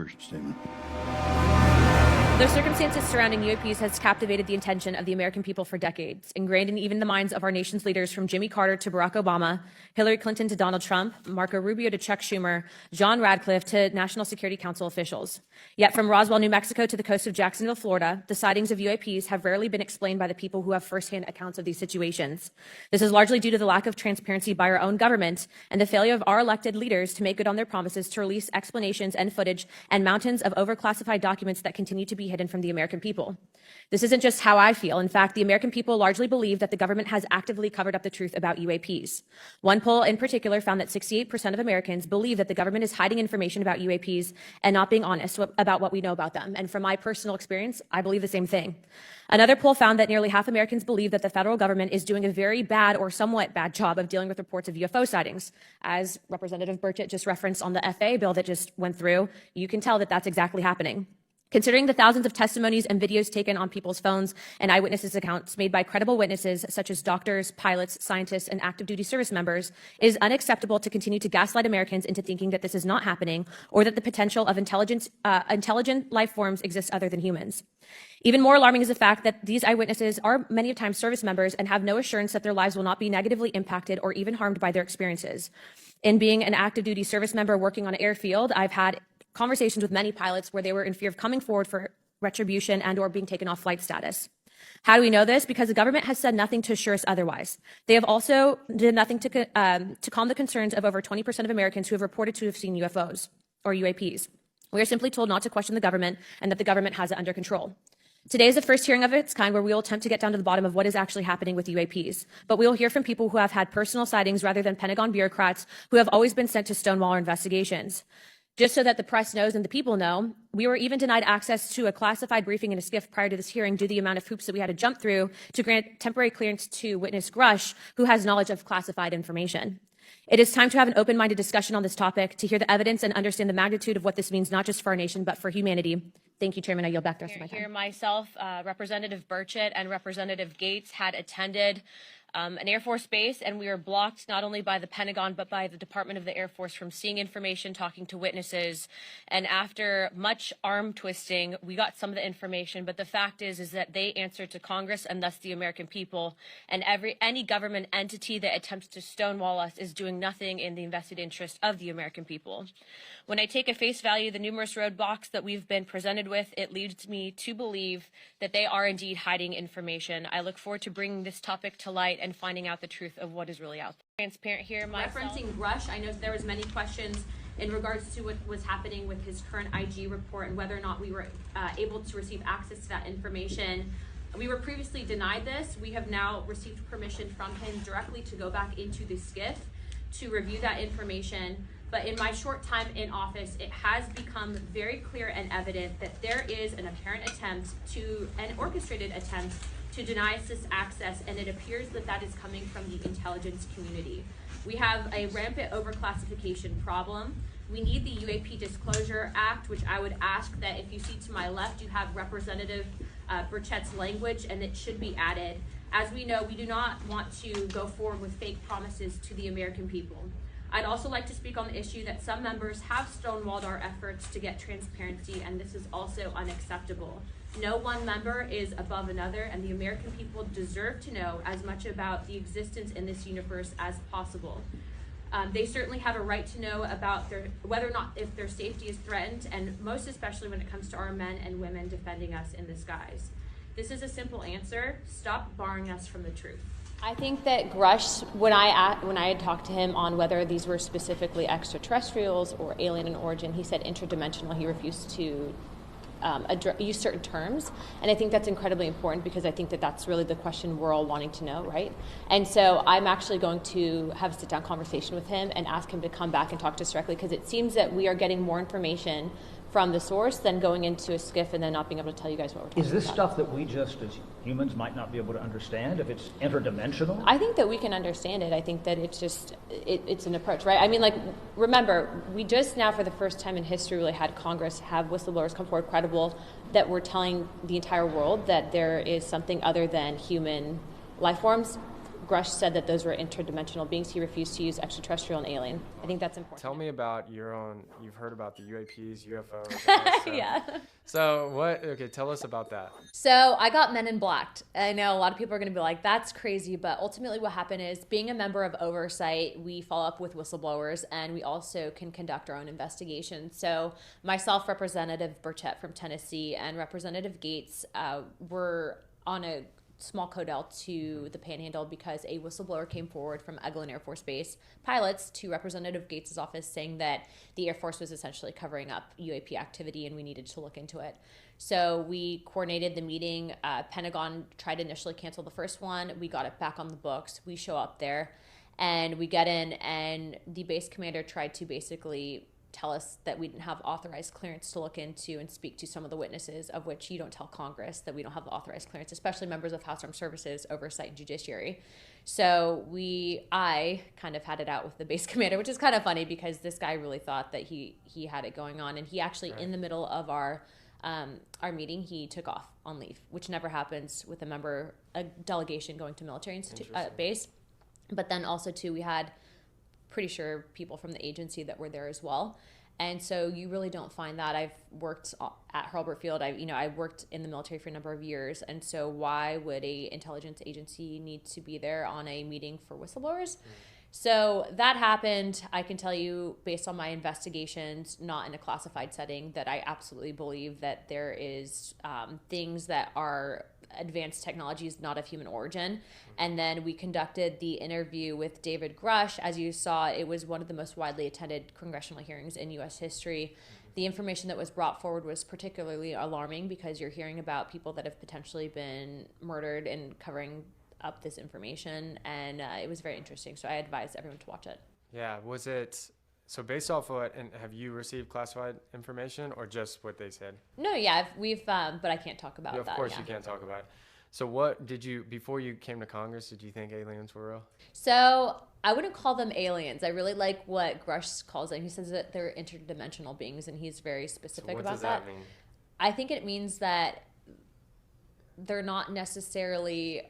her statement. The circumstances surrounding UAPs has captivated the attention of the American people for decades, ingrained in even the minds of our nation's leaders from Jimmy Carter to Barack Obama, Hillary Clinton to Donald Trump, Marco Rubio to Chuck Schumer, John Radcliffe to National Security Council officials. Yet from Roswell, New Mexico to the coast of Jacksonville, Florida, the sightings of UAPs have rarely been explained by the people who have firsthand accounts of these situations. This is largely due to the lack of transparency by our own government and the failure of our elected leaders to make good on their promises to release explanations and footage and mountains of overclassified documents that continue to be hidden from the American people. This isn't just how I feel. In fact, the American people largely believe that the government has actively covered up the truth about UAPs. One poll in particular found that 68% of Americans believe that the government is hiding information about UAPs and not being honest about what we know about them. And from my personal experience, I believe the same thing. Another poll found that nearly half Americans believe that the federal government is doing a very bad or somewhat bad job of dealing with reports of UFO sightings. As Representative Burchett just referenced on the FAA bill that just went through, you can tell that that's exactly happening. Considering the thousands of testimonies and videos taken on people's phones and eyewitnesses' accounts made by credible witnesses such as doctors, pilots, scientists, and active duty service members, it is unacceptable to continue to gaslight Americans into thinking that this is not happening or that the potential of intelligent life forms exists other than humans. Even more alarming is the fact that these eyewitnesses are many times service members and have no assurance that their lives will not be negatively impacted or even harmed by their experiences. In being an active duty service member working on an airfield, I've had conversations with many pilots where they were in fear of coming forward for retribution and or being taken off flight status. How do we know this? Because the government has said nothing to assure us otherwise. They have also did nothing to calm the concerns of over 20% of Americans who have reported to have seen UFOs or UAPs. We are simply told not to question the government and that the government has it under control. Today is the first hearing of its kind where we will attempt to get down to the bottom of what is actually happening with UAPs. But we will hear from people who have had personal sightings rather than Pentagon bureaucrats who have always been sent to stonewall our investigations. Just so that the press knows and the people know, we were even denied access to a classified briefing in a SCIF prior to this hearing due to the amount of hoops that we had to jump through to grant temporary clearance to witness Grush, who has knowledge of classified information. It is time to have an open-minded discussion on this topic, to hear the evidence and understand the magnitude of what this means, not just for our nation, but for humanity. Thank you, Chairman. I yield back the rest of my time. Here, myself, Representative Burchett, and Representative Gates had attended an Air Force base, and we were blocked not only by the Pentagon but by the Department of the Air Force from seeing information, talking to witnesses. And after much arm twisting, we got some of the information. But the fact is that they answer to Congress and thus the American people. And any government entity that attempts to stonewall us is doing nothing in the vested interest of the American people. When I take at face value the numerous roadblocks that we've been presented with, it leads me to believe that they are indeed hiding information. I look forward to bringing this topic to light and finding out the truth of what is really out there. Transparent here, Referencing Grush, I know there was many questions in regards to what was happening with his current IG report and whether or not we were able to receive access to that information. We were previously denied this. We have now received permission from him directly to go back into the SCIF to review that information. But in my short time in office, it has become very clear and evident that there is an apparent attempt an orchestrated attempt to deny us this access, and it appears that that is coming from the intelligence community. We have a rampant overclassification problem. We need the UAP Disclosure Act, which I would ask that if you see to my left, you have Representative Burchett's language, and it should be added. As we know, we do not want to go forward with fake promises to the American people. I'd also like to speak on the issue that some members have stonewalled our efforts to get transparency, and this is also unacceptable. No one member is above another, and the American people deserve to know as much about the existence in this universe as possible. They certainly have a right to know about whether or not if their safety is threatened, and most especially when it comes to our men and women defending us in the skies. This is a simple answer. Stop barring us from the truth. I think that Grush, when I had talked to him on whether these were specifically extraterrestrials or alien in origin, he said interdimensional. He refused to use certain terms, and I think that's incredibly important because I think that that's really the question we're all wanting to know, right? And so I'm actually going to have a sit-down conversation with him and ask him to come back and talk to us directly, because it seems that we are getting more information from the source than going into a SCIF and then not being able to tell you guys what we're talking about. Is this stuff that we just as humans might not be able to understand if it's interdimensional? I think that we can understand it. I think that it's just, it's an approach, right? I mean, like, remember, we just now for the first time in history really had Congress have whistleblowers come forward credible that we're telling the entire world that there is something other than human life forms Grush said that those were interdimensional beings. He refused to use extraterrestrial and alien. I think that's important. Tell me about you've heard about the UAPs, UFOs. All that stuff. Yeah. So tell us about that. So I got Men in Blacked. I know a lot of people are going to be like, that's crazy. But ultimately what happened is, being a member of Oversight, we follow up with whistleblowers, and we also can conduct our own investigations. So myself, Representative Burchett from Tennessee, and Representative Gates were on a small codel to the Panhandle because a whistleblower came forward from Eglin Air Force Base pilots to Representative Gates' office saying that the Air Force was essentially covering up UAP activity and we needed to look into it. So we coordinated the meeting. Pentagon tried to initially cancel the first one. We got it back on the books. We show up there and we get in, and the base commander tried to basically tell us that we didn't have authorized clearance to look into and speak to some of the witnesses, of which you don't tell Congress that we don't have the authorized clearance, especially members of House Armed Services, Oversight, and Judiciary. So I kind of had it out with the base commander, which is kind of funny because this guy really thought that he had it going on, and he actually, in the middle of our meeting, he took off on leave, which never happens with a delegation going to military base. But then also too, we had pretty sure people from the agency that were there as well. And so you really don't find that. I've worked at Hurlburt Field. I worked in the military for a number of years. And so why would a intelligence agency need to be there on a meeting for whistleblowers? So that happened. I can tell you, based on my investigations, not in a classified setting, that I absolutely believe that there is things that are advanced technologies not of human origin. And then we conducted the interview with David Grush. As you saw, it was one of the most widely attended congressional hearings in U.S. history. The information that was brought forward was particularly alarming because you're hearing about people that have potentially been murdered and covering up this information, and it was very interesting. So I advise everyone to watch it. Yeah, was it, so based off what, and have you received classified information or just what they said? No, yeah, we've, but I can't talk about that. Of course you can't talk about it. So what did you, before you came to Congress, did you think aliens were real? So I wouldn't call them aliens. I really like what Grush calls them. He says that they're interdimensional beings, and he's very specific about that. What does that mean? I think it means that they're not necessarily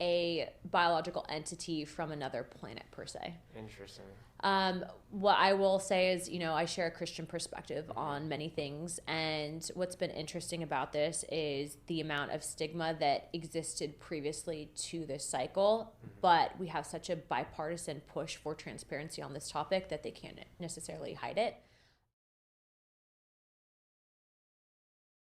a biological entity from another planet per se. Interesting. What I will say is, I share a Christian perspective on many things, and what's been interesting about this is the amount of stigma that existed previously to this cycle, but we have such a bipartisan push for transparency on this topic that they can't necessarily hide it.